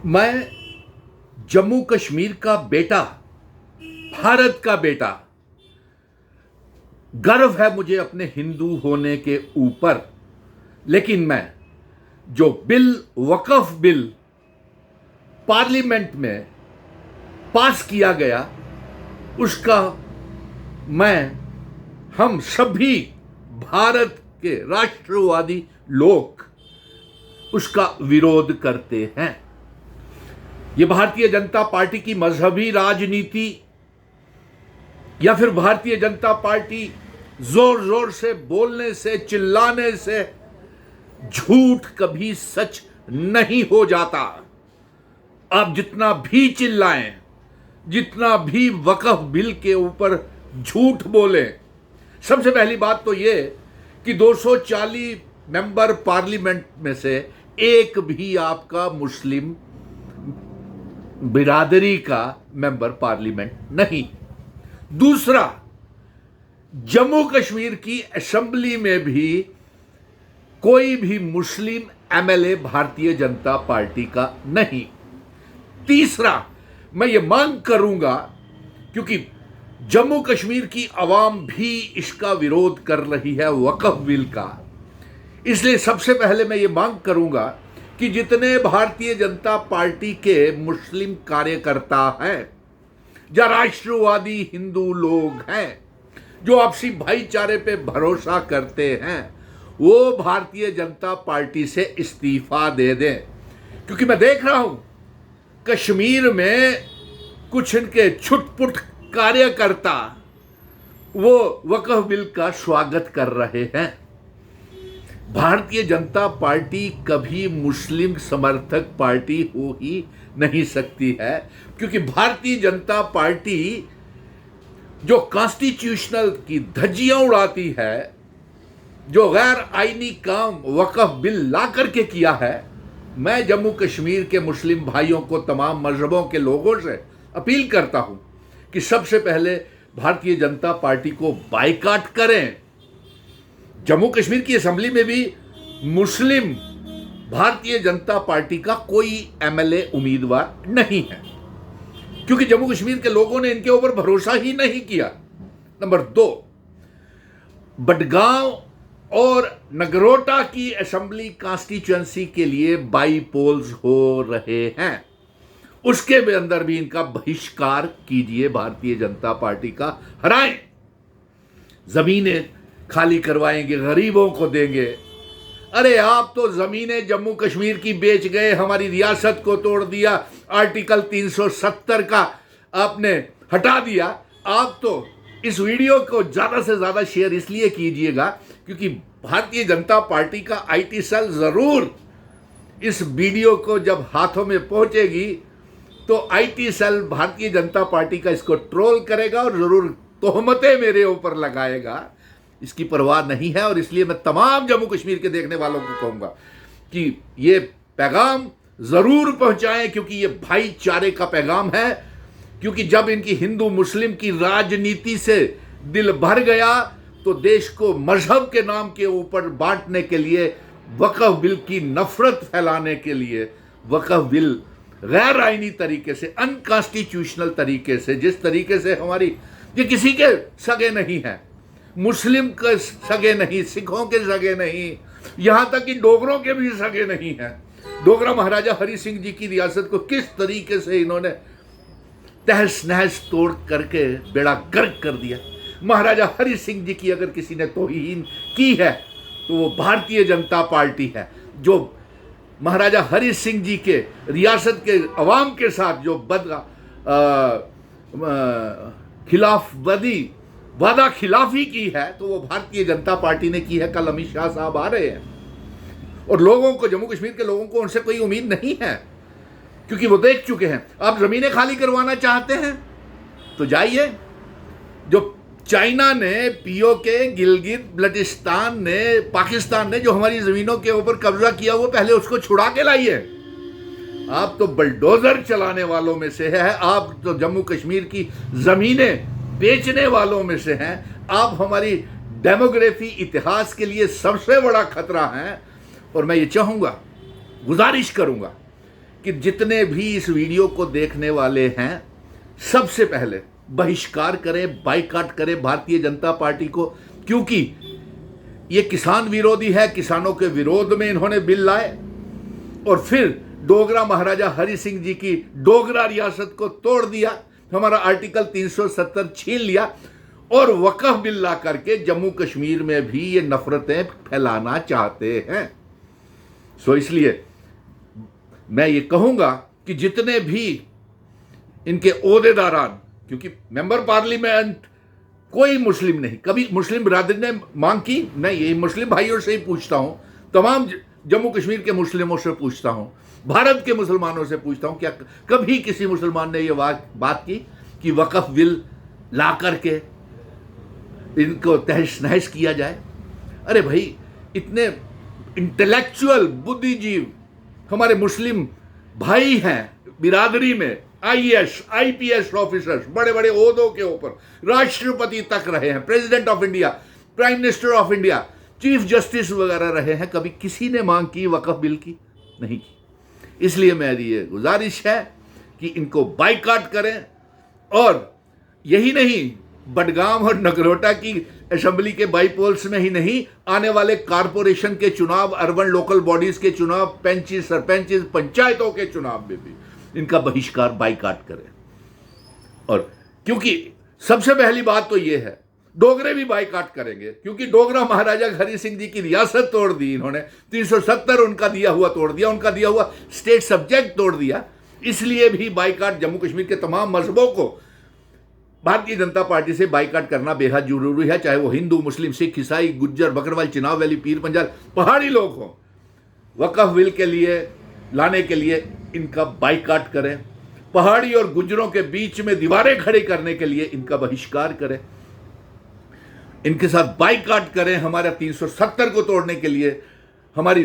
मैं जम्मू कश्मीर का बेटा, भारत का बेटा। गर्व है मुझे अपने हिंदू होने के ऊपर। लेकिन मैं जो वक्फ बिल पार्लियामेंट में पास किया गया, उसका हम सभी भारत के राष्ट्रवादी लोग उसका विरोध करते हैं। यह भारतीय जनता पार्टी की मजहबी राजनीति या फिर भारतीय जनता पार्टी जोर जोर से बोलने से, चिल्लाने से झूठ कभी सच नहीं हो जाता। आप जितना भी चिल्लाएं, जितना भी वक्फ बिल के ऊपर झूठ बोलें, सबसे पहली बात तो यह कि 240 मेंबर पार्लियामेंट में से एक भी आपका मुस्लिम बिरादरी का मेंबर पार्लियामेंट नहीं। दूसरा, जम्मू कश्मीर की असेंबली में भी कोई भी मुस्लिम एमएलए भारतीय जनता पार्टी का नहीं। तीसरा, मैं ये मांग करूंगा, क्योंकि जम्मू कश्मीर की आवाम भी इसका विरोध कर रही है, वक्फ बिल का, इसलिए सबसे पहले मैं ये मांग करूंगा कि जितने भारतीय जनता पार्टी के मुस्लिम कार्यकर्ता हैं या राष्ट्रवादी हिंदू लोग हैं जो आपसी भाईचारे पे भरोसा करते हैं, वो भारतीय जनता पार्टी से इस्तीफा दे दें। क्योंकि मैं देख रहा हूं कश्मीर में कुछ इनके छुटपुट कार्यकर्ता वो वक्फ बिल का स्वागत कर रहे हैं। भारतीय जनता पार्टी कभी मुस्लिम समर्थक पार्टी हो ही नहीं सकती है, क्योंकि भारतीय जनता पार्टी जो कॉन्स्टिट्यूशनल की धज्जियां उड़ाती है, जो गैर आईनी काम वक्फ बिल ला करके किया है, मैं जम्मू कश्मीर के मुस्लिम भाइयों को, तमाम मजहबों के लोगों से अपील करता हूं कि सबसे पहले भारतीय जनता पार्टी को बायकॉट करें। जम्मू कश्मीर की असेंबली में भी मुस्लिम भारतीय जनता पार्टी का कोई एमएलए उम्मीदवार नहीं है, क्योंकि जम्मू कश्मीर के लोगों ने इनके ऊपर भरोसा ही नहीं किया। नंबर 2, बडगांव और नगरोटा की असेंबली कॉन्स्टिट्यूएंसी के लिए बाई पोल्स हो रहे हैं, उसके अंदर भी इनका बहिष्कार कीजिए। भारतीय जनता पार्टी का हराएं। जमीनें खाली करवाएंगे, गरीबों को देंगे। अरे आप तो जमीनें जम्मू कश्मीर की बेच गए, हमारी रियासत को तोड़ दिया, आर्टिकल 370 का आपने हटा दिया। आप तो इस वीडियो को ज्यादा से ज्यादा शेयर इसलिए कीजिएगा क्योंकि भारतीय जनता पार्टी का आईटी सेल जरूर इस वीडियो को जब हाथों में पहुंचेगी तो IT cell Bharatiya Janata party का इसको ट्रोल करेगा और जरूर तोहमतें मेरे ऊपर लगाएगा। इसकी परवाह नहीं है, और इसलिए मैं तमाम जम्मू कश्मीर के देखने वालों को कहूंगा कि ये पैगाम जरूर पहुंचाएं, क्योंकि ये भाईचारे का पैगाम है। क्योंकि जब इनकी हिंदू मुस्लिम की राजनीति से दिल भर गया तो देश को मजहब के नाम के ऊपर बांटने के लिए, वक्फ बिल की नफरत फैलाने के लिए, वक्फ बिल गैर आईनी तरीके से, अनकॉन्स्टिट्यूशनल तरीके से, जिस तरीके से ये किसी के सगे नहीं है, मुस्लिम के सगे नहीं, सिखों के सगे नहीं, यहां तक कि डोगरों के भी सगे नहीं है। डोगरा महाराजा हरि सिंह जी की रियासत को किस तरीके से इन्होंने तहस नहस तोड़ करके बेड़ा गर्क कर दिया। महाराजा हरि सिंह जी की अगर किसी ने तौहीन की है तो वो भारतीय जनता पार्टी है, जो महाराजा हरि सिंह जी के रियासत के अवाम के साथ जो वादा खिलाफी की है, तो वो भारतीय जनता पार्टी ने की है। कल अमित शाह साहब आ रहे हैं और लोगों को, जम्मू कश्मीर के लोगों को उनसे कोई उम्मीद नहीं है, क्योंकि वो देख चुके हैं। आप जमीनें खाली करवाना चाहते हैं तो जाइए। जो चाइना ने, पीओके, गिलगित बल्टिस्तान ने, पाकिस्तान ने जो हमारी जमीनों के ऊपर कब्जा किया, वो पहले उसको छुड़ा के लाइए। आप तो बलडोजर चलाने वालों में से है, आप तो जम्मू कश्मीर की जमीनें बेचने वालों में से हैं। आप हमारी डेमोग्राफी इतिहास के लिए सबसे बड़ा खतरा है। और मैं ये चाहूंगा, गुजारिश करूंगा कि जितने भी इस वीडियो को देखने वाले हैं सबसे पहले बहिष्कार करें, बाइकआउट करें भारतीय जनता पार्टी को, क्योंकि ये किसान विरोधी है। किसानों के विरोध में इन्होंने बिल लाए और फिर डोगरा महाराजा हरि सिंह जी की डोगरा रियासत को तोड़ दिया, हमारा आर्टिकल 370 छीन लिया और वक्फ बिल ला करके जम्मू कश्मीर में भी ये नफरतें फैलाना चाहते हैं। सो इसलिए मैं ये कहूंगा कि जितने भी इनके ओहदेदारान, क्योंकि मेंबर पार्लियामेंट कोई मुस्लिम नहीं, कभी मुस्लिम बिरादरी ने मांग की, मैं यही मुस्लिम भाइयों से ही पूछता हूं, तमाम जम्मू कश्मीर के मुस्लिमों से पूछता हूं, भारत के मुसलमानों से पूछता हूं, क्या कभी किसी मुसलमान ने यह बात की कि वक्फ बिल ला करके इनको तहस नहस किया जाए? अरे भाई, इतने इंटेलेक्चुअल बुद्धिजीव हमारे मुस्लिम भाई हैं बिरादरी में, आईएएस आईपीएस ऑफिसर्स, बड़े बड़े ओहदों के ऊपर, राष्ट्रपति तक रहे हैं, president of India, prime minister of India, chief justice वगैरह रहे हैं। कभी किसी ने मांग की वक्फ बिल की? नहीं की। इसलिए मेरी ये गुजारिश है कि इनको बाइकआउट करें। और यही नहीं, बडगाम और नगरोटा की असेंबली के बाईपोल्स में ही नहीं, आने वाले कारपोरेशन के चुनाव, अर्बन लोकल बॉडीज के चुनाव, पंच सरपंच, पंचायतों के चुनाव में भी इनका बहिष्कार, बाइकआउट करें। और क्योंकि सबसे पहली बात तो यह है, डोगरे भी बाइकआउट करेंगे, क्योंकि डोगरा महाराजा हरि सिंह जी की रियासत तोड़ दी इन्होंने, 370 उनका दिया हुआ तोड़ दिया, उनका दिया हुआ स्टेट सब्जेक्ट तोड़ दिया। इसलिए भी बाइकआउट, जम्मू कश्मीर के तमाम मजहबों को भारतीय जनता पार्टी से बाइकआउट करना बेहद जरूरी है, चाहे वो हिंदू, मुस्लिम, सिख, ईसाई, गुज्जर, बकरवाल, चिनाब वैली, पीर पंजाल, पहाड़ी लोग हों। वक्फ बिल के लिए लाने के लिए इनका बाइकआउट करें, पहाड़ी और गुज्जरों के बीच में दीवारें खड़ी करने के लिए इनका बहिष्कार करें, इनके साथ बाइकआउट करें, हमारा 370 को तोड़ने के लिए, हमारी